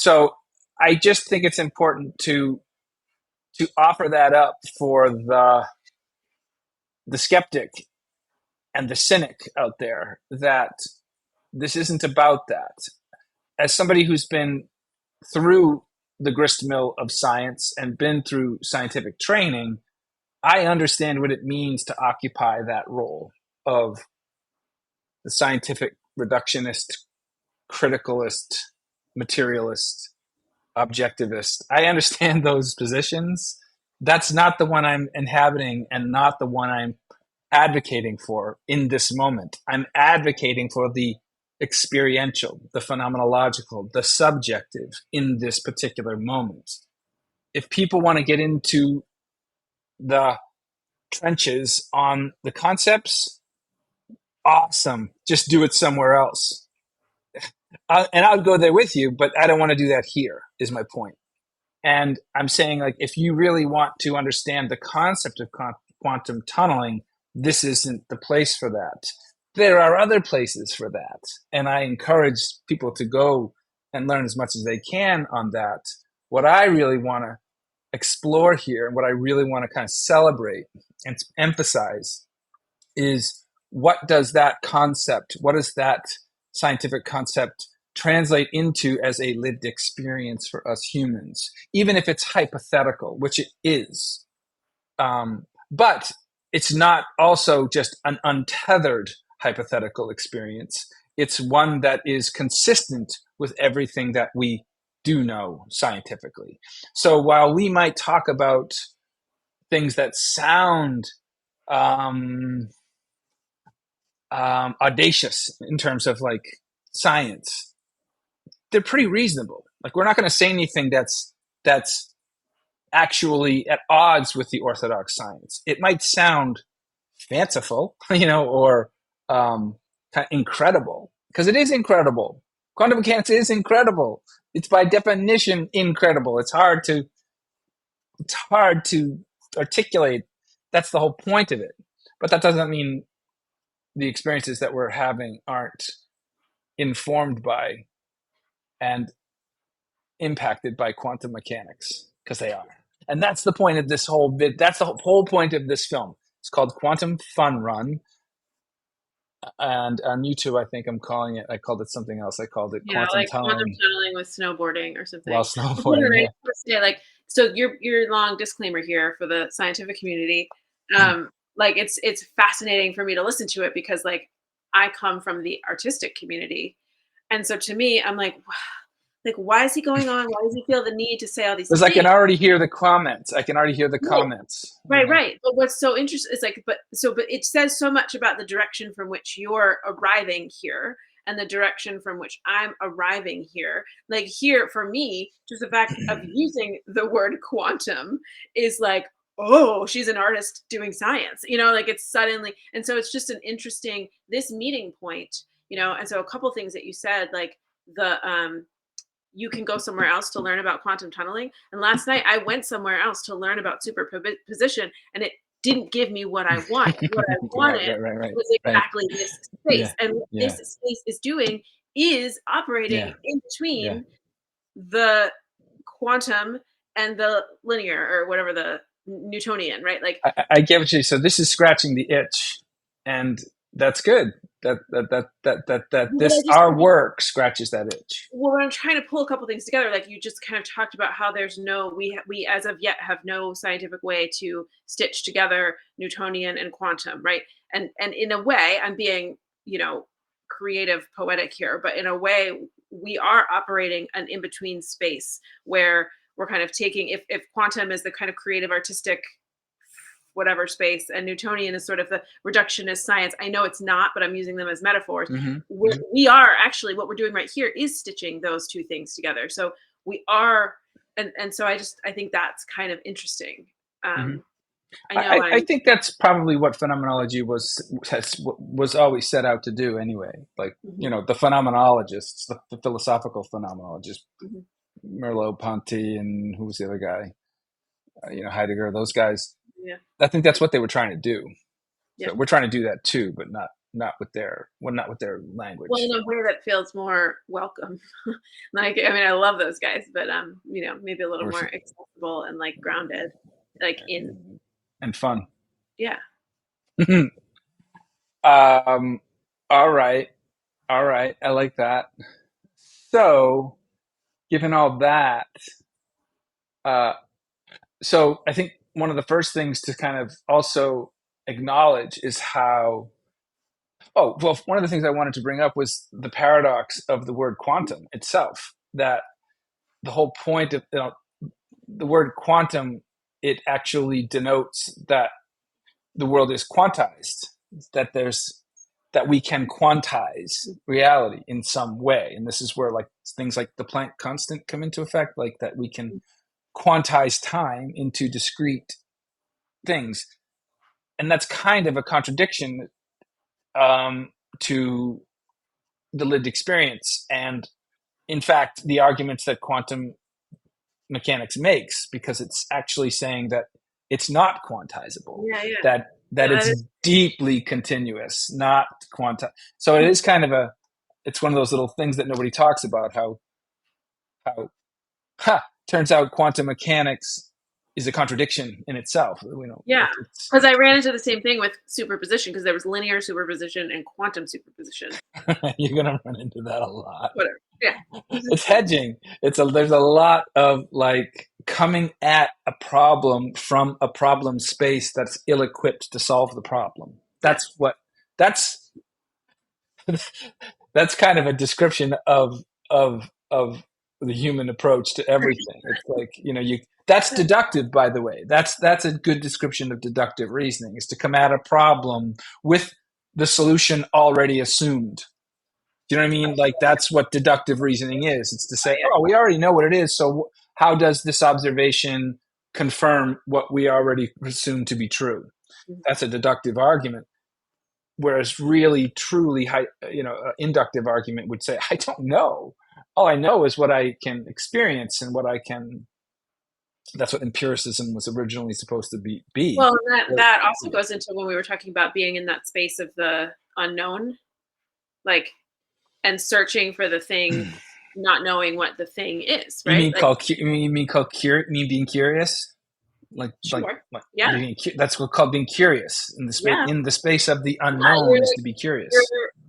So I just think it's important to offer that up for the skeptic and the cynic out there, that this isn't about that. As somebody who's been through the grist mill of science and been through scientific training, I understand what it means to occupy that role of the scientific reductionist, criticalist, materialist, objectivist. I understand those positions. That's not the one I'm inhabiting and not the one I'm advocating for in this moment. I'm advocating for the experiential, the phenomenological, the subjective in this particular moment. If people want to get into the trenches on the concepts, awesome. Just do it somewhere else. And I'll go there with you, but I don't want to do that here, is my point. And I'm saying, like, if you really want to understand the concept of quantum tunneling, this isn't the place for that. There are other places for that. And I encourage people to go and learn as much as they can on that. What I really want to explore here, and what I really want to kind of celebrate and emphasize, is what does that concept, what does that scientific concept translate into as a lived experience for us humans, even if it's hypothetical, which it is. But it's not also just an untethered hypothetical experience. It's one that is consistent with everything that we do know scientifically. So while we might talk about things that sound audacious in terms of like science, they're pretty reasonable. Like, we're not going to say anything that's actually at odds with the orthodox science. It might sound fanciful, or kind of incredible, because it is incredible. Quantum mechanics is incredible. It's by definition incredible. It's hard to articulate. That's the whole point of it. But that doesn't mean the experiences that we're having aren't informed by and impacted by quantum mechanics, because they are. And that's the point of this whole bit. That's the whole point of this film. It's called Quantum Fun Run. And on YouTube, I think I called it something else. I called it Yeah, Quantum like quantum Tunneling tunneling with snowboarding or something. while snowboarding. I Yeah. say, like, so your long disclaimer here for the scientific community, like it's fascinating for me to listen to it because like I come from the artistic community, and so to me, I'm like why is he going on? Why does he feel the need to say all these Because I can things? already hear the comments. Right. comments. Right, right. But what's so interesting is like, but it says so much about the direction from which you're arriving here and the direction from which I'm arriving here. Like here, for me, just the fact of using the word quantum is like, oh, she's an artist doing science, like it's suddenly, and so it's just an interesting, this meeting point, and so a couple things that you said, like the you can go somewhere else to learn about quantum tunneling. And last night I went somewhere else to learn about superposition, and it didn't give me what I wanted. What I Right, wanted right, right, right, was right. exactly this Yeah, space. And what yeah, this space is doing is yeah, operating in yeah. between the quantum and the linear or whatever the Newtonian, right? Like I get what you. So this is scratching the itch, and that's good. That what I this just our work scratches that itch. well, when I'm trying to pull a couple things together, like you just kind of talked about how there's no, we as of yet have no scientific way to stitch together Newtonian and quantum, right? And in a way, I'm being, creative, poetic here, but in a way, we are operating an in between space where we're kind of taking, if quantum is the kind of creative, artistic whatever space and Newtonian is sort of the reductionist science. I know it's not, but I'm using them as metaphors. Mm-hmm, We are actually, what we're doing right here is stitching those two things together. So we are, and so I think that's kind of interesting. mm-hmm. I know I think that's probably what phenomenology was always set out to do anyway. Like, Mhm, the phenomenologists, the philosophical phenomenologists, mhm. Merleau-Ponty, and who was the other guy? Heidegger. Those guys. Yeah, I think that's what they were trying to do. yeah. So we're trying to do that too, but not not with their Well, in language. a way that feels more welcome. Like, I mean, I love those guys, but maybe a little Or more accessible and like grounded, like in and fun. yeah. um, all right, all right. I like that. So, given all that, uh, so I think one of the first things to kind of also acknowledge is how. Oh, well, one of the things I wanted to bring up was the paradox of the word quantum itself. That the whole point of the word quantum, it actually denotes that the world is quantized, that there's that we can quantize reality in some way, and this is where like things like the Planck constant come into effect, like that we can quantize time into discrete things, and that's kind of a contradiction to the lived experience, and in fact, the arguments that quantum mechanics makes, because it's actually saying that it's not quantizable, Yeah, yeah. that Yeah, it's that is deeply continuous, not quanti. So it is kind of it's one of those little things that nobody talks about. How turns out quantum mechanics is a contradiction in itself. yeah. It's Because I ran into the same thing with superposition because there was linear superposition and quantum superposition. you're gonna run into that a lot. Whatever. Yeah. It's hedging. There's a lot of like coming at a problem from a problem space that's ill-equipped to solve the problem. Yeah. That's that's kind of a description of the human approach to everything. It's like, you that's deductive, by the way. That's a good description of deductive reasoning, is to come at a problem with the solution already assumed. Do you know what I mean? Like that's what deductive reasoning is. It's to say, oh, we already know what it is. So how does this observation confirm what we already assume to be true? That's a deductive argument. Whereas really, truly, inductive argument would say, I don't know. All I know is what I can experience and what I can. That's what empiricism was originally supposed to be. Well, that also goes into when we were talking about being in that space of the unknown, like, and searching for the thing, not knowing what the thing is, You right? mean Like, being curious? like like sure, like yeah, that's what called being curious yeah, in the space of the yeah. unknown is to be You're curious.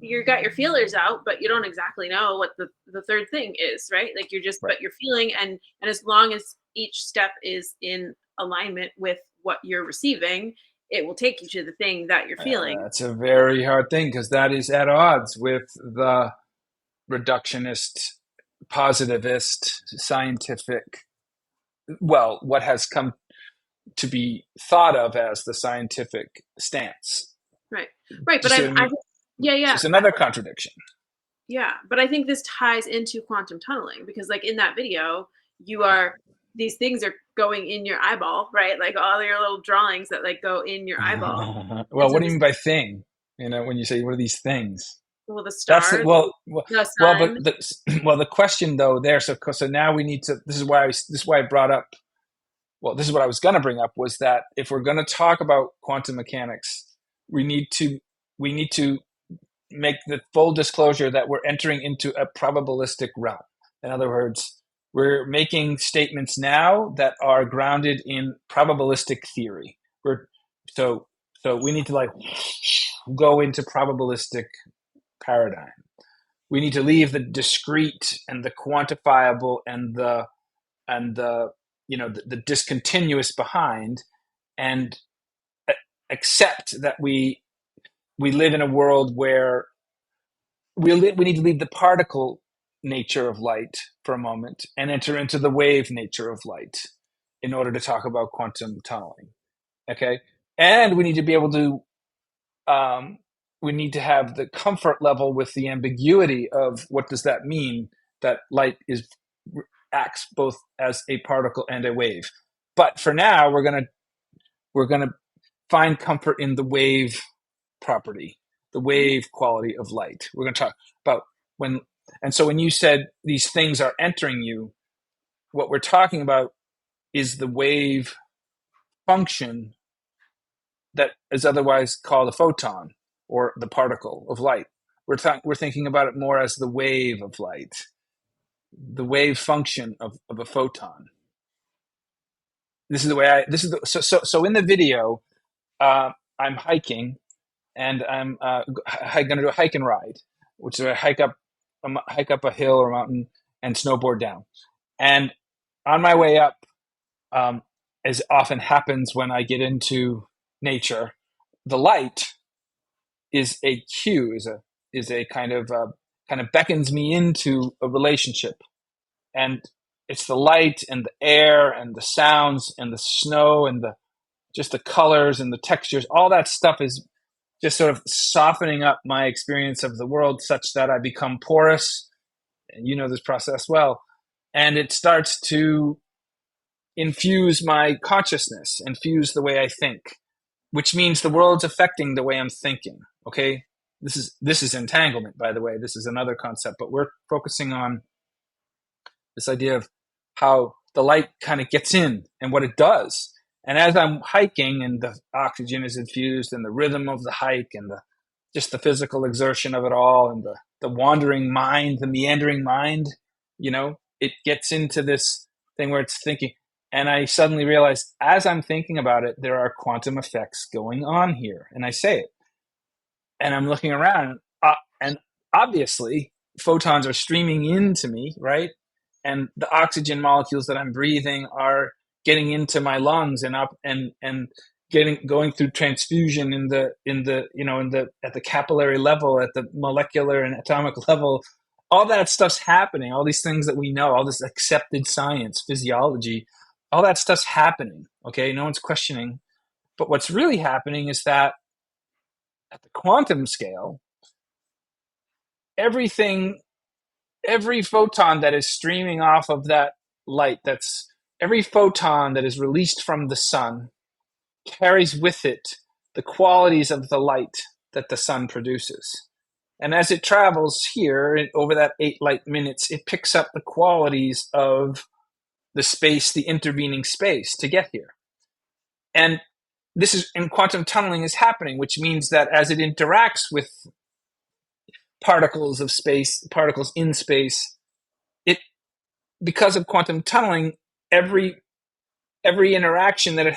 you got your feelers out, but you don't exactly know what the third thing is, right? Like Right. but you're feeling, and as long as each step is in alignment with what you're receiving, it will take you to the thing that you're feeling. That's a very hard thing because that is at odds with the reductionist, positivist, scientific, well, what has come to be thought of as the scientific stance. Right. Right. Do you But see what I I mean? yeah, So yeah. it's another contradiction. Yeah, but I think this ties into quantum tunneling because, like, in that video, you are these things are going in your eyeball, right? Like all your little drawings that like go in your eyeball, and Well, so what do you this mean by thing? When you say what are these things? well, the That's the, stars, the well, but sun. the question though there. So now we need to. This is why I brought up. Well, this is what I was going to bring up, was that if we're going to talk about quantum mechanics, we need to we need to make the full disclosure that we're entering into a probabilistic realm. In other words, we're making statements now that are grounded in probabilistic theory. We're so so we need to like go into probabilistic paradigm. We need to leave the discrete and the quantifiable and the discontinuous behind, and accept that we live in a world where we need to leave the particle nature of light for a moment and enter into the wave nature of light in order to talk about quantum tunneling. Okay, and we need to be able to we need to have the comfort level with the ambiguity of what does that mean, that light is acts both as a particle and a wave. But for now, we're gonna find comfort in the wave property, the wave quality of light. We're going to talk about when, and so when you said these things are entering you, what we're talking about is the wave function that is otherwise called a photon or the particle of light. We're thinking about it more as the wave of light, the wave function of a photon. This is the way so in the video, I'm hiking, and I'm going to do a hike and ride, which is I hike up a hill or mountain and snowboard down. And on my way up, as often happens when I get into nature, the light is a cue, is a kind of beckons me into a relationship, and it's the light and the air and the sounds and the snow and the just the colors and the textures. All that stuff is just sort of softening up my experience of the world such that I become porous. And you know this process well. And it starts to infuse my consciousness, infuse the way I think, which means the world's affecting the way I'm thinking. Okay. This is entanglement, by the way. This is another concept, but we're focusing on this idea of how the light kind of gets in and what it does. And as I'm hiking and the oxygen is infused and the rhythm of the hike and just the physical exertion of it all and the wandering mind, the meandering mind, it gets into this thing where it's thinking. And I suddenly realize as I'm thinking about it, there are quantum effects going on here. And I say it. And I'm looking around, and obviously photons are streaming into me, right? And the oxygen molecules that I'm breathing are getting into my lungs and up and going through transfusion in the at the capillary level, at the molecular and atomic level. All that stuff's happening. All these things that we know, all this accepted science, physiology, all that stuff's happening. Okay, no one's questioning. But what's really happening is that at the quantum scale, every photon that is streaming off of that light, every photon that is released from the sun carries with it the qualities of the light that the sun produces. And as it travels here over that 8 light minutes, it picks up the qualities of the intervening space to get here. And this is, and quantum tunneling is happening, which means that as it interacts with particles in space, it, because of quantum tunneling, every interaction that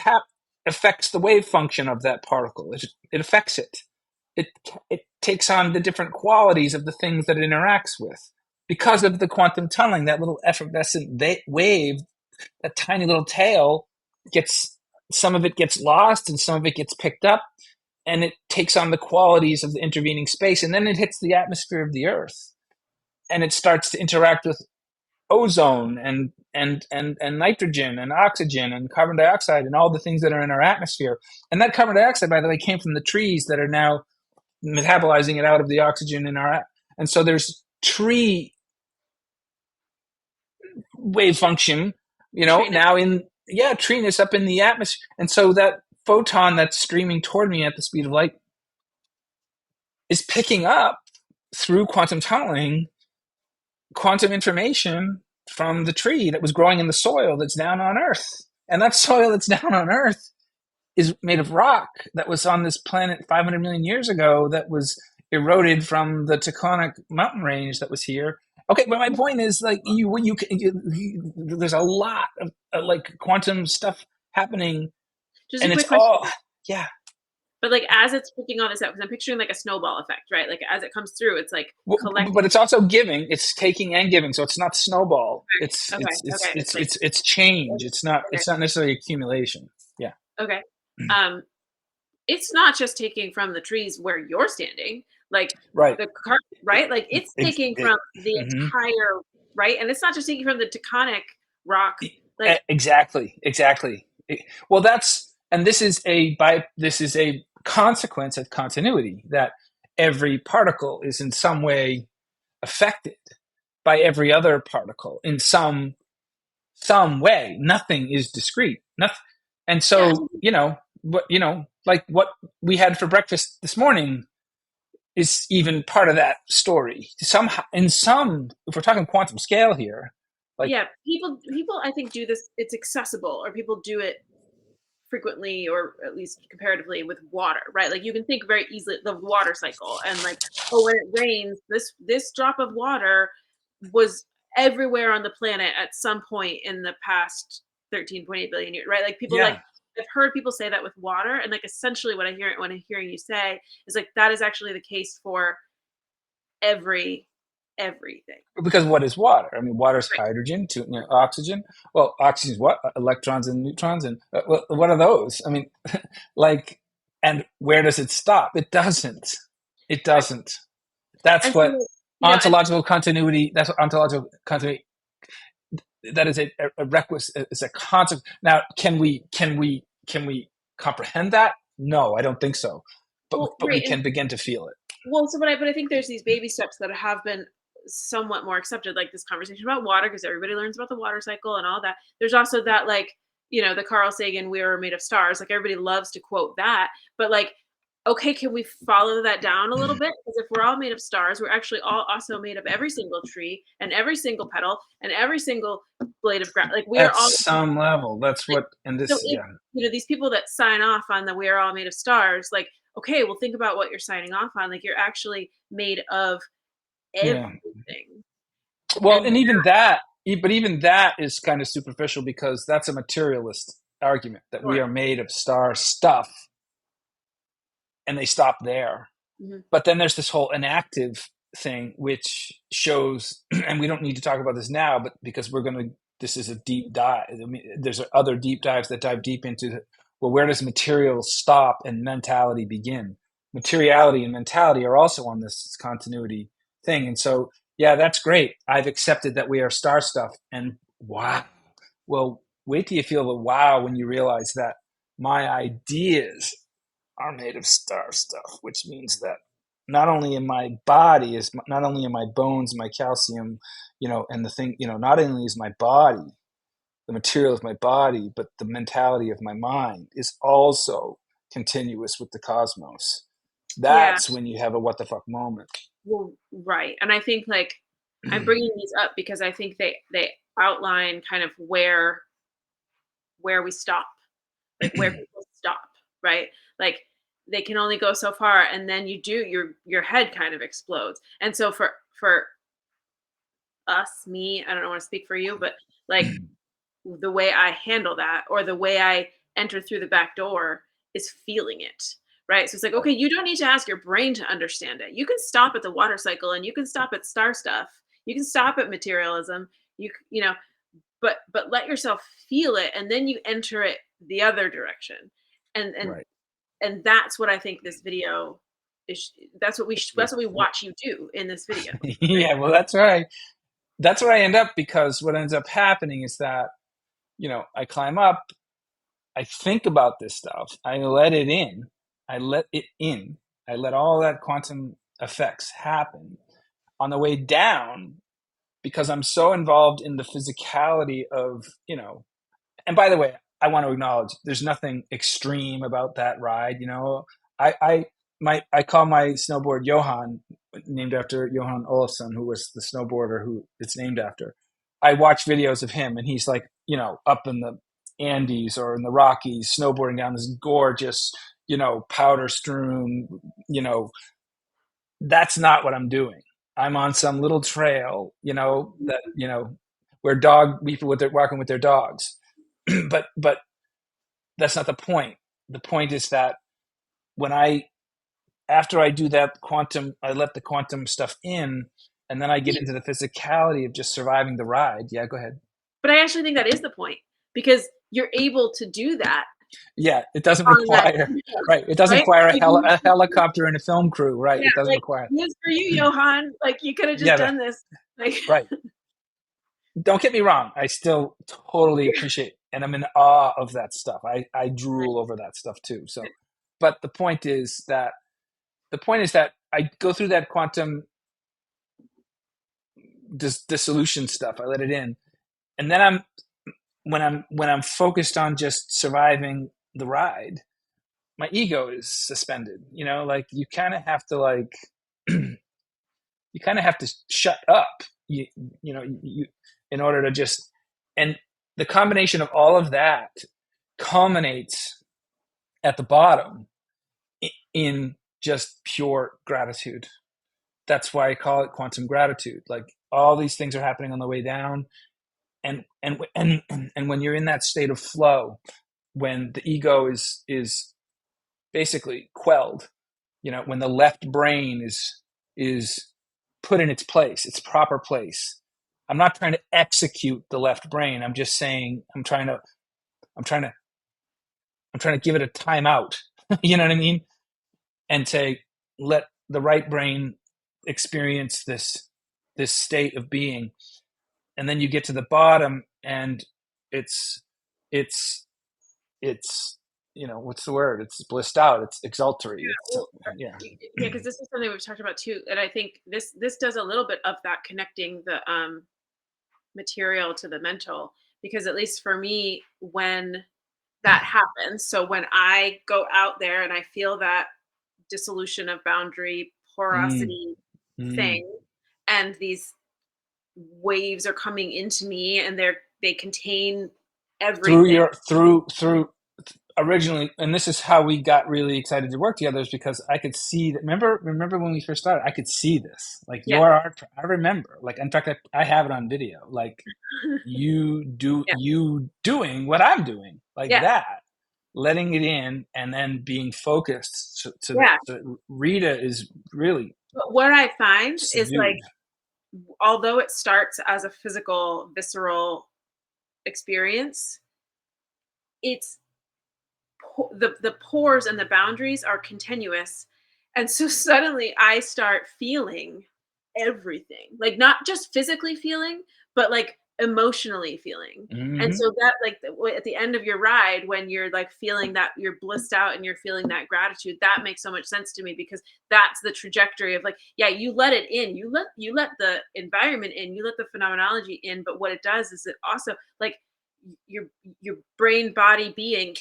affects the wave function of that particle. It affects it. It takes on the different qualities of the things that it interacts with because of the quantum tunneling. That little effervescent wave, that tiny little tail, some of it gets lost and some of it gets picked up, and it takes on the qualities of the intervening space, and then it hits the atmosphere of the Earth, and it starts to interact with ozone and nitrogen and oxygen and carbon dioxide and all the things that are in our atmosphere. And that carbon dioxide, by the way, came from the trees that are now metabolizing it out of the oxygen in our. And so there's tree wave function, now treeness up in the atmosphere. And so that photon that's streaming toward me at the speed of light is picking up through quantum tunneling quantum information from the tree that was growing in the soil that's down on Earth. And that soil that's down on Earth is made of rock that was on this planet 500 million years ago that was eroded from the tectonic mountain range that was here. Okay, but my point is, like, there's a lot of like quantum stuff happening, Just and a it's quick question. all But like as it's picking all this up, because I'm picturing like a snowball effect, right? Like as it comes through, it's like collecting. But it's also giving. It's taking and giving. So it's not snowball. It's Okay. it's change. It's not necessarily accumulation. Yeah. Okay. It's not just taking from the trees where you're standing, like right. the carpet, right? Like it's taking from the entire, right? And it's not just taking from the tectonic rock. Like exactly. Well, this is a consequence of continuity, that every particle is in some way affected by every other particle in some way. Nothing is discrete. Nothing. And so, like what we had for breakfast this morning is even part of that story. Somehow, if we're talking quantum scale here, like people I think do this. It's accessible, or people do it frequently, or at least comparatively, with water, right? Like you can think very easily the water cycle, and like, oh, when it rains, this drop of water was everywhere on the planet at some point in the past 13.8 billion years, right? Like people like Yeah, I've heard people say that with water, and like essentially what I hear when I'm hearing you say is like that is actually the case for every everything. because what is water? I mean, water is Right. hydrogen, to, oxygen. Well, oxygen is what? Electrons and neutrons, and well, what are those? I mean, like, and where does it stop? It doesn't. It Right. doesn't. That's And so, what and ontological continuity. That's what ontological continuity. That is a requisite. It's a concept. Now, can we comprehend that? No, I don't think so. well, But we right, and can begin to feel it. well, so but I think there's these baby steps that have been somewhat more accepted, like this conversation about water, because everybody learns about the water cycle and all that. There's also that, like, the Carl Sagan "We Are Made of Stars," like everybody loves to quote that, but like, okay, can we follow that down a little bit? Because if we're all made of stars, we're actually all also made of every single tree and every single petal and every single blade of grass. Like we are At all some level, that's like, what. And so this, if, yeah, these people that sign off on the "we're all made of stars," like, okay, well, think about what you're signing off on. Like, you're actually made of yeah. everything. Well, And and even that, but even that is kind of superficial because that's a materialist argument that we sure. are made of star stuff, and they stop there. Mhm. But then there's this whole inactive thing, which shows, and we don't need to talk about this now, but because this is a deep dive. I mean, there's other deep dives that dive deep into, well, where does material stop and mentality begin? Materiality and mentality are also on this continuity thing. And so, yeah, that's great. I've accepted that we are star stuff. And wow. Well, wait till you feel the wow when you realize that my ideas are made of star stuff, which means that not only in my body is not only in my bones, my calcium, and the thing, not only is my body the material of my body, but the mentality of my mind is also continuous with the cosmos. Yeah. That's when you have a what the fuck moment. Well, right. And I think, like, I'm bringing these up because I think they outline kind of where we stop, like where people stop, right? Like they can only go so far, and then your head kind of explodes. And so for us, me, I don't want to speak for you, but like the way I handle that, or the way I enter through the back door, is feeling it. Right. So it's like, okay, you don't need to ask your brain to understand it. You can stop at the water cycle, and you can stop at star stuff. You can stop at materialism. But let yourself feel it, and then you enter it the other direction. And and Right. and that's what I think this video is. That's what we watch you do in this video. Right. Yeah, well, that's right. That's where I end up because what ends up happening is that, I climb up, I think about this stuff. I let it in. I let it in. I let all that quantum effects happen. On the way down, because I'm so involved in the physicality of, and by the way, I want to acknowledge there's nothing extreme about that ride. I call my snowboard Johan, named after Johan Olafsson, who was the snowboarder who it's named after. I watch videos of him, and he's like, up in the Andes or in the Rockies, snowboarding down this gorgeous, powder strewn, you know, that's not what I'm doing. I'm on some little trail, that, where dog people walking with their dogs. but that's not the point. The point is that when after I do that quantum, I let the quantum stuff in, and then I get into the physicality of just surviving the ride. Yeah, go ahead. But I actually think that is the point, because you're able to do that Yeah, it doesn't on that require, video, right. It doesn't right? require Like, a helicopter and a film crew, right. yeah, It doesn't like, require. "This for you, Johan." Like, you coulda just Yeah, done this. Like, right. Don't get me wrong. I still totally appreciate, and I'm in awe of that stuff. I right, drool over that stuff too. So, but the point is that I go through that quantum dissolution stuff. I let it in, and then when I'm focused on just surviving the ride, my ego is suspended. Like you kind of have to shut up. You in order to just, and the combination of all of that culminates at the bottom in just pure gratitude. That's why I call it quantum gratitude. Like all these things are happening on the way down, and when you're in that state of flow, when the ego is basically quelled, when the left brain is put in its place, its proper place. I'm not trying to execute the left brain. I'm just saying I'm trying to I'm trying to give it a timeout. You know what I mean? And say, let the right brain experience this state of being. And then you get to the bottom, and it's it's it's what's the word? It's blissed out. It's exultory. It's Well, yeah. yeah, because this is something we've talked about too, and I think this does a little bit of that, connecting the material to the mental, because at least for me, when that happens, so when I go out there and I feel that dissolution of boundary, Mm, porosity mm. thing, and these waves are coming into me, and they contain Through everything. your through originally, and this is how we got really excited to work together, is because I could see that. Remember when we first started, I could see this, like Yeah. your art. I remember, like, in fact, I have it on video, like Yeah. you doing what I'm doing, like Yeah. that, letting it in, and then being focused Yeah. to Rita is really But what I find is, like, subdued. although it starts as a physical, visceral experience, it's the pores and the boundaries are continuous, and so suddenly I start feeling everything, like not just physically feeling, but like emotionally feeling. And Hmm. so that, like, at the end of your ride, when you're like feeling that you're blissed out and you're feeling that gratitude, that makes so much sense to me, because that's the trajectory of, like, yeah, you let it in, you let the environment in, you let the phenomenology in, but what it does is it also, like, your your brain, body, being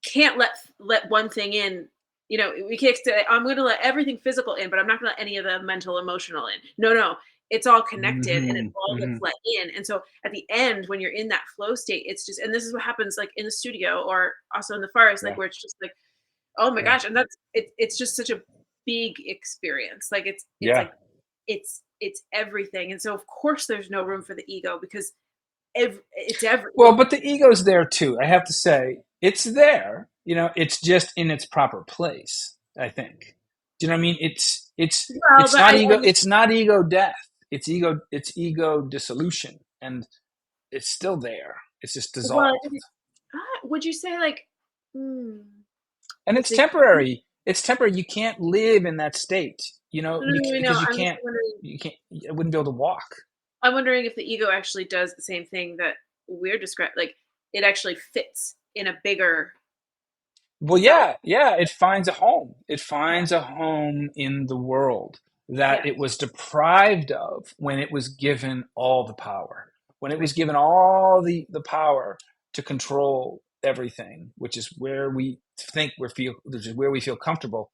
can't let one thing in. We can't say, I'm going to let everything physical in, but I'm not going to let any of the mental, emotional in. No, no, it's all connected, and it Hmm. all gets Hmm. let in. And so at the end, when you're in that flow state, it's just, and this is what happens, like in the studio or also in the forest, like Yeah, where it's just like, oh my yeah, gosh, and it's just such a big experience. Like it's yeah. like it's everything, and so of course there's no room for the ego, because it's Well, everything. but the ego's there too. I have to say, it's there. It's just in its proper place, I think. Do you know what I mean? Well, It's but not I ego. mean, It's not ego death. It's ego dissolution, and it's still there. It's just well, dissolved, would you say, like, hmm, and is it's the temporary. It's temporary. You can't live in that state, no, no, no, no, because you I'm just can't. wondering. You can't. I wouldn't be able to walk. I'm wondering if the ego actually does the same thing that we're describing. Like, it actually fits in a bigger Well, self. yeah, yeah, it finds a home. It finds a home in the world that Yeah, it was deprived of when it was given all the power. When it was right. given all the power to control everything, which is where we which is where we feel comfortable.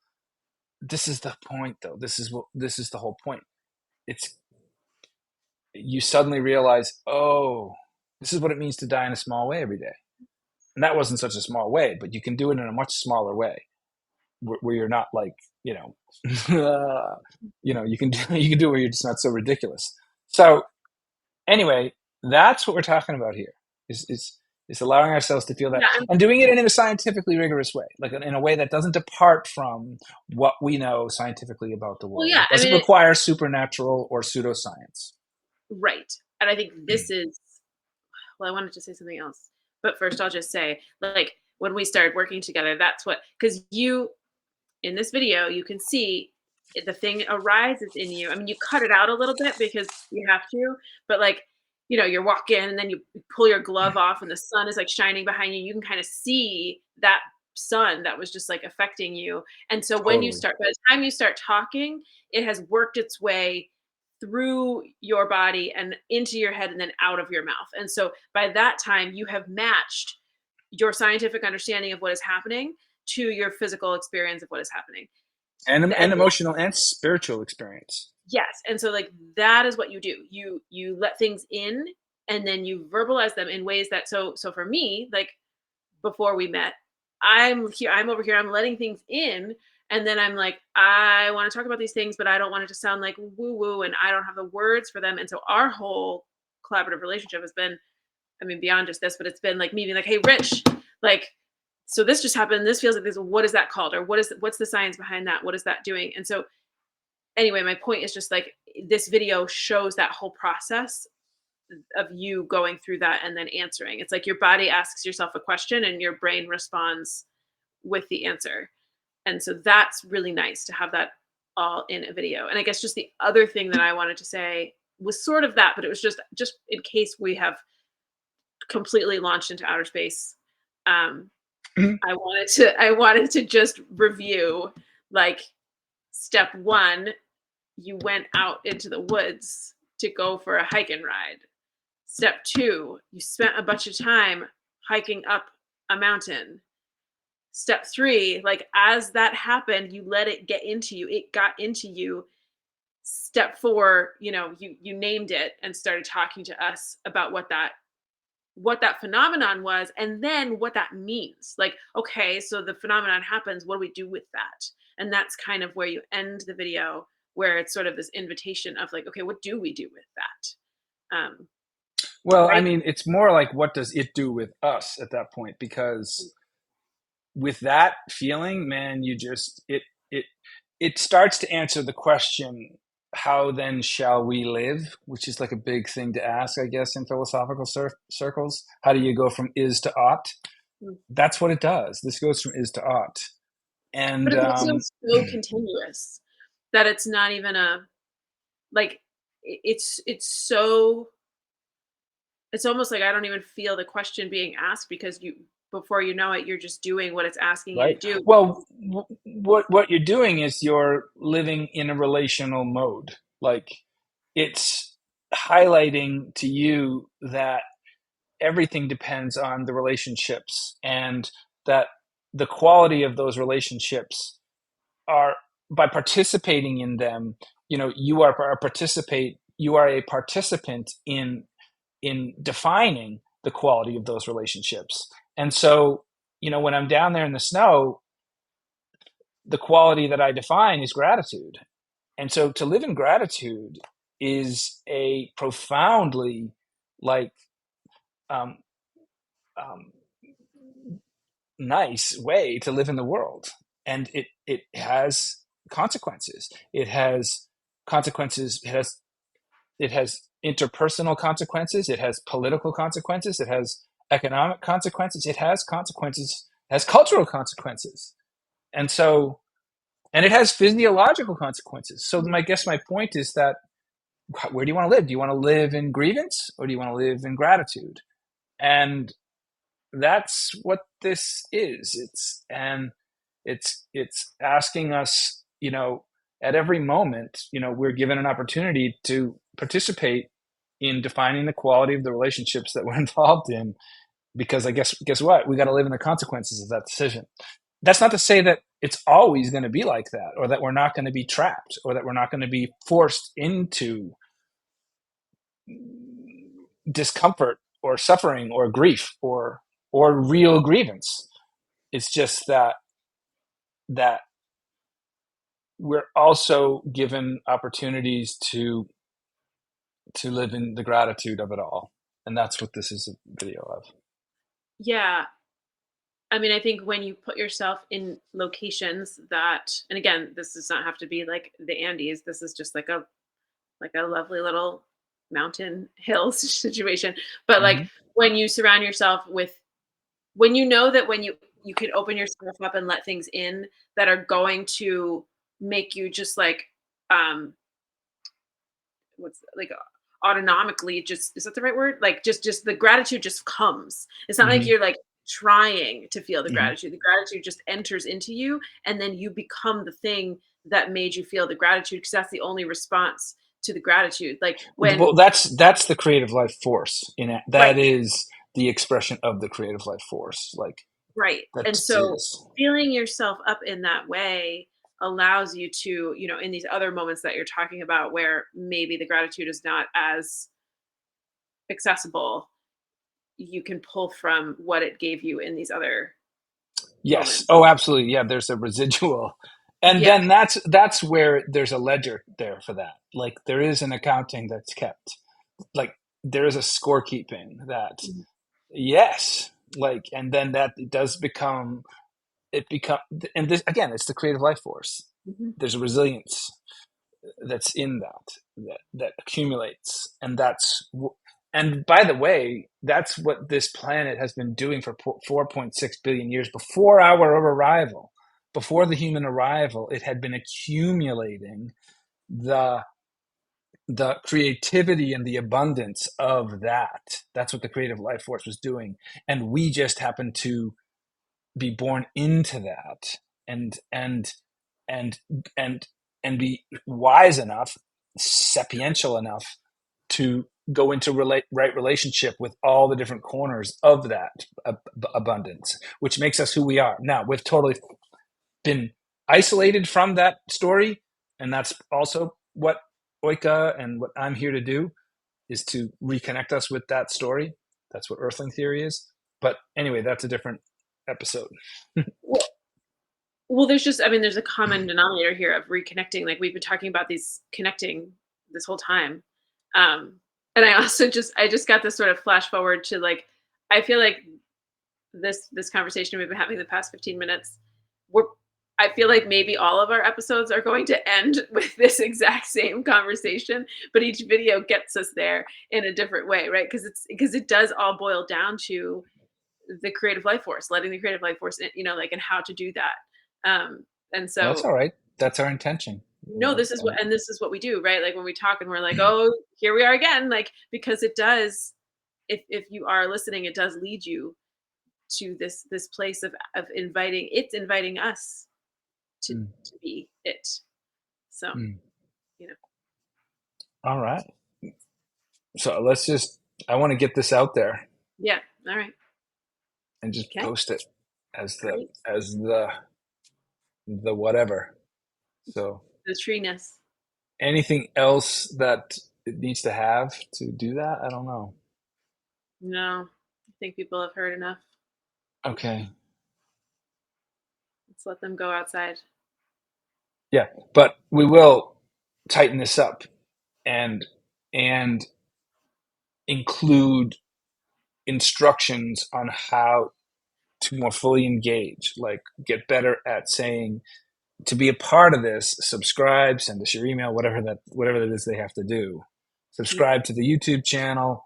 This is the point, though. This is the whole point. It's You suddenly realize, oh, this is what it means to die in a small way every day. And that wasn't such a small way, but you can do it in a much smaller way, where you're not like, you know you can do it where you're just not so ridiculous. So anyway, that's what we're talking about here, is allowing ourselves to feel that, Yeah, and doing it in a scientifically rigorous way, like in a way that doesn't depart from what we know scientifically about the well, world. yeah. It I doesn't mean, require supernatural or pseudoscience. right. And I think this is. Well, I wanted to say something else, but first I'll just say, like, when we started working together, that's what, because you, in this video, you can see the thing arises in you. I mean, you cut it out a little bit because you have to, but, like, you're walking and then you pull your glove off and the sun is like shining behind you. You can kind of see that sun that was just like affecting you. And so when you Totally. start, by the time you start talking, it has worked its way through your body and into your head and then out of your mouth. And so by that time, you have matched your scientific understanding of what is happening to your physical experience of what is happening. And And emotional and spiritual experience. yes, and so, like, that is what you do. You let things in, and then you verbalize them in ways that, so for me, like, before we met. I'm here, I'm over here, I'm letting things in. And then I'm like, I want to talk about these things, but I don't want it to sound like woo woo and I don't have the words for them. And so our whole collaborative relationship has been, I mean, beyond just this, but it's been like me being like, hey, Rich, like, so this just happened. This feels like this. What is that called? Or what's the science behind that? What is that doing? And so anyway, my point is just like this video shows that whole process of you going through that and then answering. It's like your body asks yourself a question and your brain responds with the answer. And so that's really nice to have that all in a video. And I guess just the other thing that I wanted to say was sort of that, but it was just in case we have completely launched into outer space. Um, Mhm. I wanted to just review like step one, you went out into the woods to go for a hike and ride. Step two, you spent a bunch of time hiking up a mountain. Step three, like as that happened, you let it get into you. It got into you. Step four, you named it and started talking to us about what that phenomenon was and then what that means. Like, okay, so the phenomenon happens, what do we do with that? And that's kind of where you end the video, where it's sort of this invitation of like, okay, what do we do with that? Well, I Right. mean, it's more like what does it do with us at that point? Because with that feeling, man, it it starts to answer the question, how then shall we live? Which is like a big thing to ask, I guess, in philosophical circles. How do you go from is to ought? Mm. That's what it does. This goes from is to ought. But And it's also so continuous that it's not even a like it's so it's almost like I don't even feel the question being asked because you before you know it, you're just doing what it's asking you to right. do. Well, what you're doing is you're living in a relational mode. Like it's highlighting to you that everything depends on the relationships, and that the quality of those relationships are, by participating in them, you are a participant in defining the quality of those relationships. And so, when I'm down there in the snow, the quality that I define is gratitude. And so to live in gratitude is a profoundly, like, um, um, nice way to live in the world. And it has consequences. It has consequences. It has interpersonal consequences. It has political consequences. It has economic consequences. It has consequences. It has cultural consequences. And so, and it has physiological consequences. So my guess, my point is that, where do you want to live? Do you want to live in grievance, or do you want to live in gratitude? And that's what this is. It's asking us, at every moment, we're given an opportunity to participate in defining the quality of the relationships that we're involved in. Because I guess what? We got to live in the consequences of that decision. That's not to say that it's always going to be like that, or that we're not going to be trapped, or that we're not going to be forced into discomfort or suffering or grief or real grievance. It's just that we're also given opportunities to live in the gratitude of it all. And that's what this is a video of. Yeah. I mean, I think when you put yourself in locations that, and again, this does not have to be like the Andes. This is just like a lovely little mountain hill situation. But like Mm-hmm. when you surround yourself with, when you know that when you can open yourself up and let things in that are going to make you just like what's like autonomically, just is that the right word, like just the gratitude just comes. It's not like Mm-hmm. you're like trying to feel Mm-hmm. the gratitude just enters into you and then you become the thing that made you feel the gratitude because that's the only response to the gratitude, like when Well, that's the creative life force in it. right. That is the expression of the creative life force. Like Right. that And so is. feeling yourself up in that way allows you to, in these other moments that you're talking about where maybe the gratitude is not as accessible, you can pull from what it gave you in these other Yes. moments. Oh, absolutely. Yeah. There's a residual. And Yeah. then that's where there's a ledger there for that. Like there is an accounting that's kept. Like there is a scorekeeping that Mhm. yes, like, and then that does become it become and this again, it's the creative life force. Mhm. There's a resilience that's in that accumulates, and and by the way, that's what this planet has been doing for 4.6 billion years before our arrival. Before the human arrival, it had been accumulating the the creativity and the abundance of that. That's what the creative life force was doing, and we just happened to be born into that, and and and and be wise enough, sapiential enough to go into right relationship with all the different corners of that abundance, which makes us who we are. Now we've totally been isolated from that story, and that's also what Oika and what I'm here to do is to reconnect us with that story. That's what Earthling theory is. But anyway, that's a different episode. Well, well, there's just, I mean, there's a common denominator here of reconnecting. Like we've been talking about these connecting this whole time. And I just got this sort of flash forward to like, I feel like this conversation we've been having the past 15 minutes, we're I feel like maybe all of our episodes are going to end with this exact same conversation, but each video gets us there in a different way, right? Because it does all boil down to the creative life force, letting the creative life force in, like, and how to do that. And Well, that's so all right. That's our intention. no, this is what, and this is what we do, right? Like when we talk and we're like, oh, here we are again, like, because it does, if you are listening, it does lead you to this place of inviting us Mm, to be it. So, mm. you know, All right. So let's just, I want to get this out there yeah. All right. and just Okay. post it Great. as the whatever. So The treeness. anything else that it needs to have to do that? I don't know. No, I think people have heard enough. Okay. Let's let them go outside. Yeah, but we will tighten this up and and include instructions on how to more fully engage, like get better at saying to be a part of this, subscribe, send us your email, whatever that is they have to do. Mhm. Subscribe to the YouTube channel,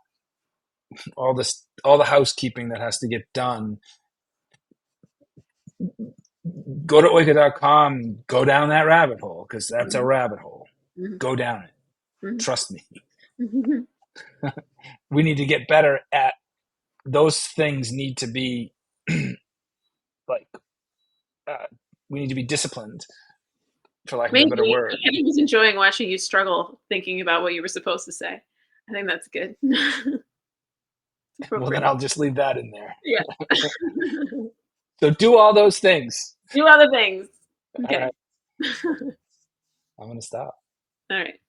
all the housekeeping that has to get done. Go to oika.com, go down that rabbit hole, because that's a Mhm. rabbit hole. Mhm. Go down it. Mhm. Trust me. Mhm. We need to get better at those things need to be like uh, we need to be disciplined, for lack of a better Maybe I word. kind of was enjoying watching you struggle thinking about what you were supposed to say. I think that's good. It's Well, then appropriate. I'll just leave that in there. Yeah. So do all those things. Do other things. I'm All kidding. right, I'm going to stop. All right.